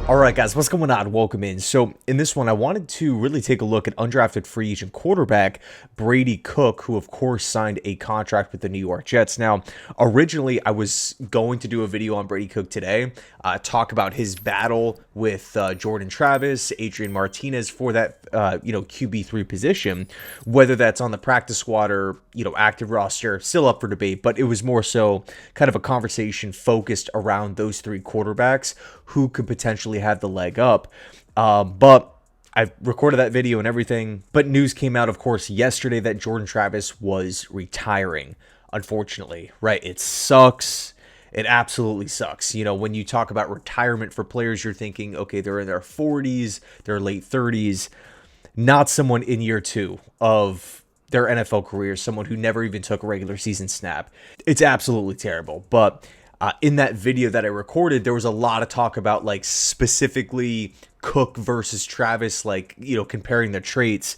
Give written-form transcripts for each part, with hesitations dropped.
All right, guys, what's going on? Welcome in. So in this one, I wanted to really take a look at undrafted free agent quarterback Brady Cook, who of course signed a contract with the New York Jets. Now, originally, I was going to do a video on Brady Cook today, talk about his battle with Jordan Travis, Adrian Martinez for that QB3 position, whether that's on the practice squad or active roster, still up for debate. But it was more so kind of a conversation focused around those three quarterbacks who could potentially have the leg up. But I recorded that video and everything. But news came out, of course, yesterday that Jordan Travis was retiring, unfortunately, right? It sucks. It absolutely sucks. When you talk about retirement for players, you're thinking, okay, they're in their 40s, their late 30s, not someone in year two of their NFL career, someone who never even took a regular season snap. It's absolutely terrible. But in that video that I recorded, there was a lot of talk about like specifically Cook versus Travis, comparing their traits.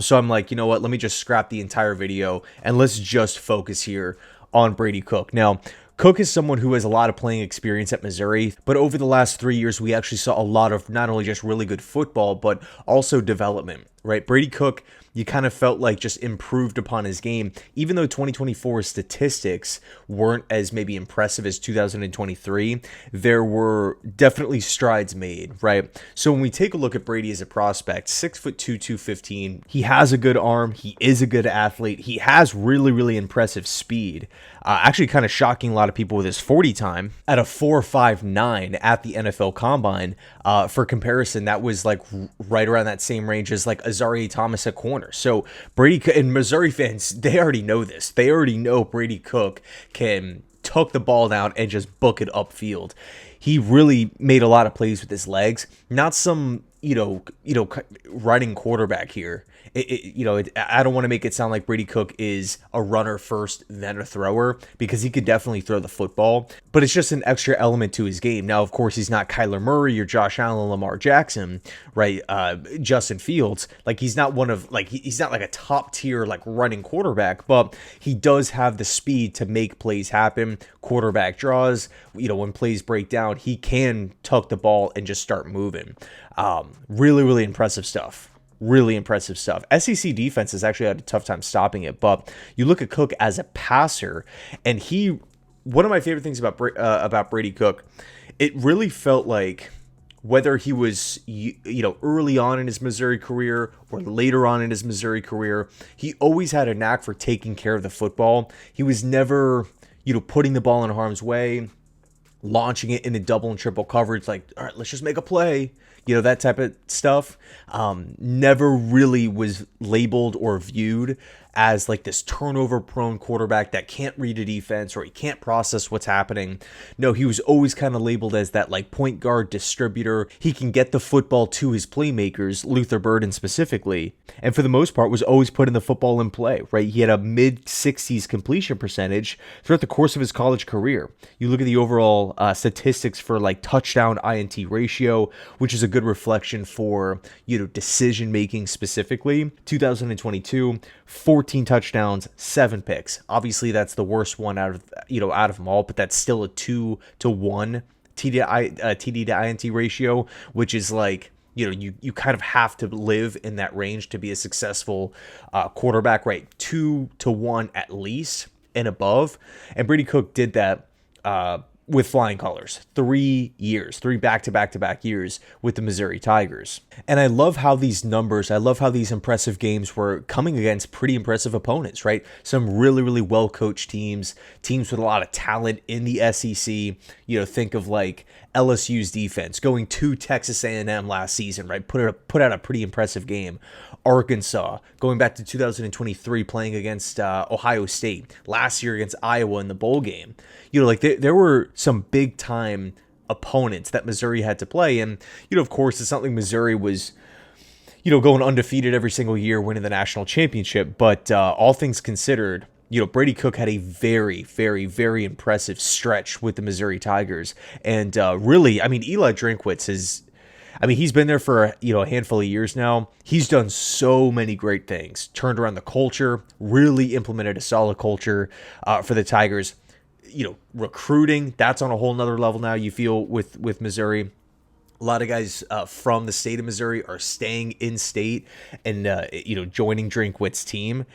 So I'm like, you know what? Let me just scrap the entire video and let's just focus here on Brady Cook. Now, Cook is someone who has a lot of playing experience at Missouri, but over the last 3 years, we actually saw a lot of not only just really good football, but also development, right? Brady Cook, you kind of felt like just improved upon his game, even though 2024 statistics weren't as maybe impressive as 2023, there were definitely strides made, right? So when we take a look at Brady as a prospect, 6'2", 215, he has a good arm, he is a good athlete, he has really, really impressive speed. Actually kind of shocking a lot of people with his 40 time at a 4.59 at the NFL Combine. For comparison, that was like right around that same range as like Azareye'h Thomas at corner. So Brady and Missouri fans, they already know this. They already know Brady Cook can tuck the ball down and just book it upfield. He really made a lot of plays with his legs. Not some running quarterback here. I don't want to make it sound like Brady Cook is a runner first, then a thrower, because he could definitely throw the football, but it's just an extra element to his game. Now, of course, he's not Kyler Murray or Josh Allen, Lamar Jackson, right? Justin Fields, he's not he's not like a top tier running quarterback, but he does have the speed to make plays happen. Quarterback draws, when plays break down, he can tuck the ball and just start moving. Really, really impressive stuff. Really impressive stuff. SEC defense has actually had a tough time stopping it, but you look at Cook as a passer, and one of my favorite things about Brady Cook, it really felt like whether he was early on in his Missouri career or later on in his Missouri career, he always had a knack for taking care of the football. He was never putting the ball in harm's way, launching it into double and triple coverage, all right, let's just make a play. That type of stuff, never really was labeled or viewed as this turnover prone quarterback that can't read a defense or he can't process what's happening. No, he was always kind of labeled as that point guard distributor. He can get the football to his playmakers, Luther Burden specifically, and for the most part was always putting the football in play, right? He had a mid-60s completion percentage throughout the course of his college career. You look at the overall statistics for touchdown INT ratio, which is a good reflection for decision making specifically. 2022, 14 touchdowns, 7 picks. Obviously, that's the worst one out of them all, but that's still a 2-to-1 TD to INT ratio, which is you kind of have to live in that range to be a successful quarterback, right? 2-to-1 at least and above. And Brady Cook did that with flying colors. 3 years, 3 back-to-back-to-back years with the Missouri Tigers. And I love how these impressive games were coming against pretty impressive opponents, right? Some really, really well-coached teams with a lot of talent in the SEC. Think of LSU's defense going to Texas A&M last season, right? Put out a pretty impressive game. Arkansas, going back to 2023, playing against Ohio State. Last year against Iowa in the bowl game. There were some big-time opponents that Missouri had to play. And, of course, it's not like Missouri was, going undefeated every single year, winning the national championship. But all things considered, Brady Cook had a very, very, very impressive stretch with the Missouri Tigers. And really, Eli Drinkwitz he's been there for a handful of years now. He's done so many great things. Turned around the culture, really implemented a solid culture for the Tigers. Recruiting, that's on a whole nother level now, you feel, with Missouri. A lot of guys from the state of Missouri are staying in state and, joining Drinkwitz's team.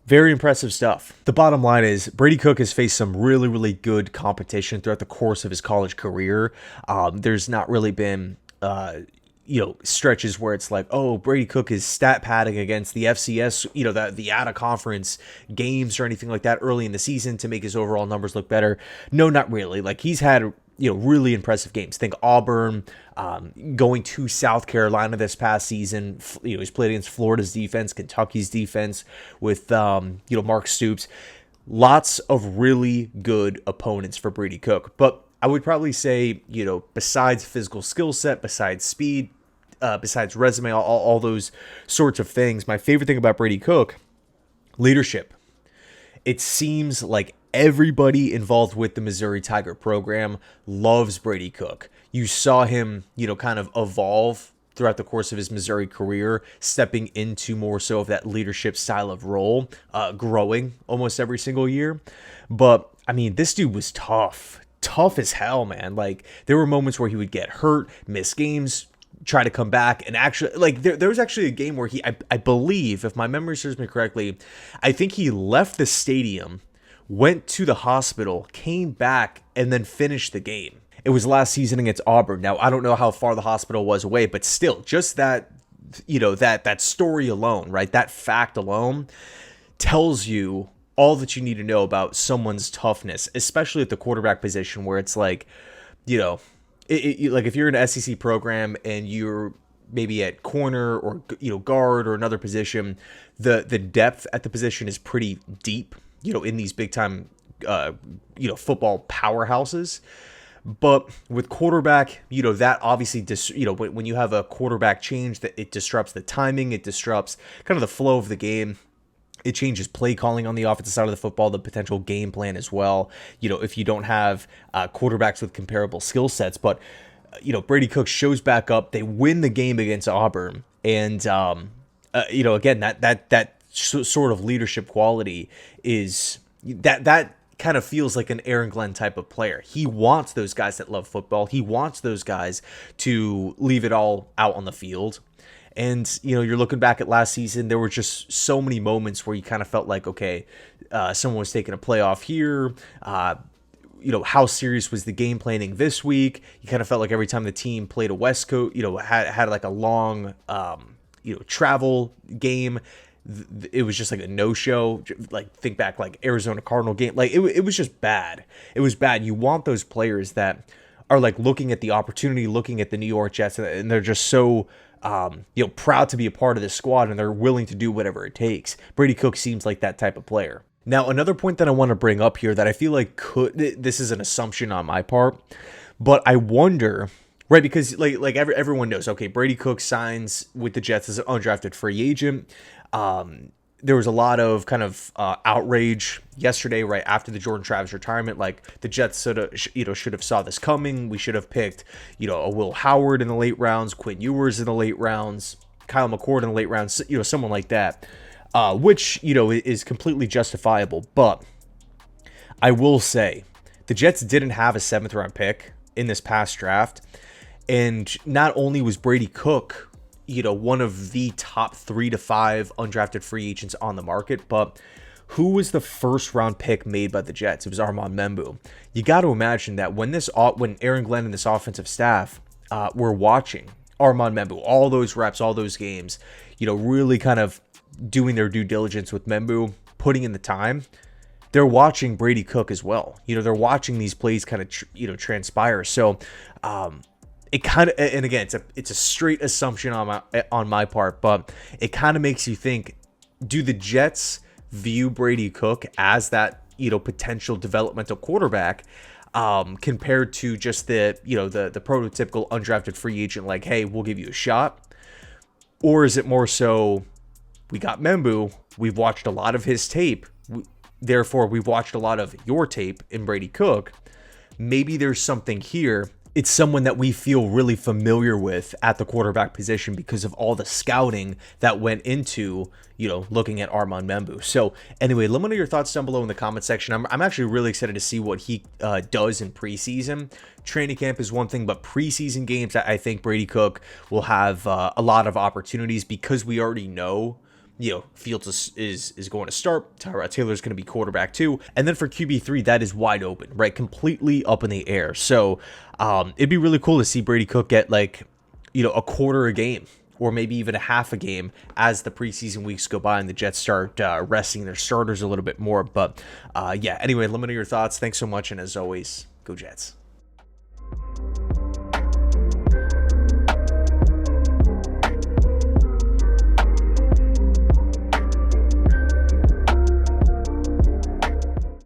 Very impressive stuff. The bottom line is Brady Cook has faced some really, really good competition throughout the course of his college career. There's not really been, stretches where it's like, oh, Brady Cook is stat padding against the FCS, the out of conference games or anything like that early in the season to make his overall numbers look better. No, not really. Like, he's had really impressive games. Think Auburn, going to South Carolina this past season. He's played against Florida's defense, Kentucky's defense with, Mark Stoops. Lots of really good opponents for Brady Cook. But I would probably say, besides physical skill set, besides speed, besides resume, all those sorts of things, my favorite thing about Brady Cook, leadership. It seems like everybody involved with the Missouri Tiger program loves Brady Cook. You saw him, kind of evolve throughout the course of his Missouri career, stepping into more so of that leadership style of role, growing almost every single year. But, I mean, this dude was tough as hell, man. Like, there were moments where he would get hurt, miss games, try to come back, and actually, like, there was actually a game where I believe, if my memory serves me correctly, I think he left the stadium, went to the hospital, came back, and then finished the game. It was last season against Auburn. Now, I don't know how far the hospital was away, but still, just that, that story alone, right? That fact alone tells you all that you need to know about someone's toughness, especially at the quarterback position, where it's like, like if you're in an SEC program and you're maybe at corner or guard or another position, the depth at the position is pretty deep, in these big time football powerhouses. But with quarterback, that obviously when you have a quarterback change, that it disrupts the timing, it disrupts kind of the flow of the game. It changes play calling on the offensive side of the football, the potential game plan as well. If you don't have quarterbacks with comparable skill sets. But, Brady Cook shows back up. They win the game against Auburn. And, again, that sort of leadership quality is that kind of feels like an Aaron Glenn type of player. He wants those guys that love football. He wants those guys to leave it all out on the field. And, you're looking back at last season, there were just so many moments where you kind of felt like, okay, someone was taking a playoff here. How serious was the game planning this week? You kind of felt like every time the team played a West Coast, had like a long, travel game, it was just like a no-show. Like, think back, like Arizona Cardinal game. Like, it was just bad. It was bad. You want those players that are like looking at the opportunity, looking at the New York Jets, and they're just so proud to be a part of this squad, and they're willing to do whatever it takes. Brady Cook seems like that type of player. Now, another point that I want to bring up here that I feel like this is an assumption on my part, but I wonder, right, because everyone knows, okay, Brady Cook signs with the Jets as an undrafted free agent. There was a lot of kind of outrage yesterday, right after the Jordan Travis retirement. Like, the Jets should have saw this coming. We should have picked, a Will Howard in the late rounds, Quinn Ewers in the late rounds, Kyle McCord in the late rounds, someone like that, which, is completely justifiable. But I will say the Jets didn't have a 7th round pick in this past draft. And not only was Brady Cook, one of the top 3 to 5 undrafted free agents on the market, but who was the 1st round pick made by the Jets? It was Armand Membou. You got to imagine that when Aaron Glenn and this offensive staff were watching Armand Membou, all those reps, all those games, really kind of doing their due diligence with Membou, putting in the time, they're watching Brady Cook as well. They're watching these plays kind of, transpire. So, it kind of, and again, it's a straight assumption on my part, but it kind of makes you think, do the Jets view Brady Cook as that, potential developmental quarterback, compared to just the prototypical undrafted free agent, like, hey, we'll give you a shot? Or is it more so, we got Membou, we've watched a lot of his tape, therefore we've watched a lot of your tape in Brady Cook, maybe there's something here, it's someone that we feel really familiar with at the quarterback position because of all the scouting that went into, looking at Armand Membu. So anyway, let me know your thoughts down below in the comment section. I'm actually really excited to see what he does in preseason. Training camp is one thing, but preseason games, I think Brady Cook will have a lot of opportunities because we already know Fields is going to start. Tyrod Taylor is going to be quarterback too. And then for QB3, that is wide open, right? Completely up in the air. So it'd be really cool to see Brady Cook get a quarter a game or maybe even a half a game as the preseason weeks go by and the Jets start resting their starters a little bit more. But yeah, anyway, let me know your thoughts. Thanks so much. And as always, go Jets.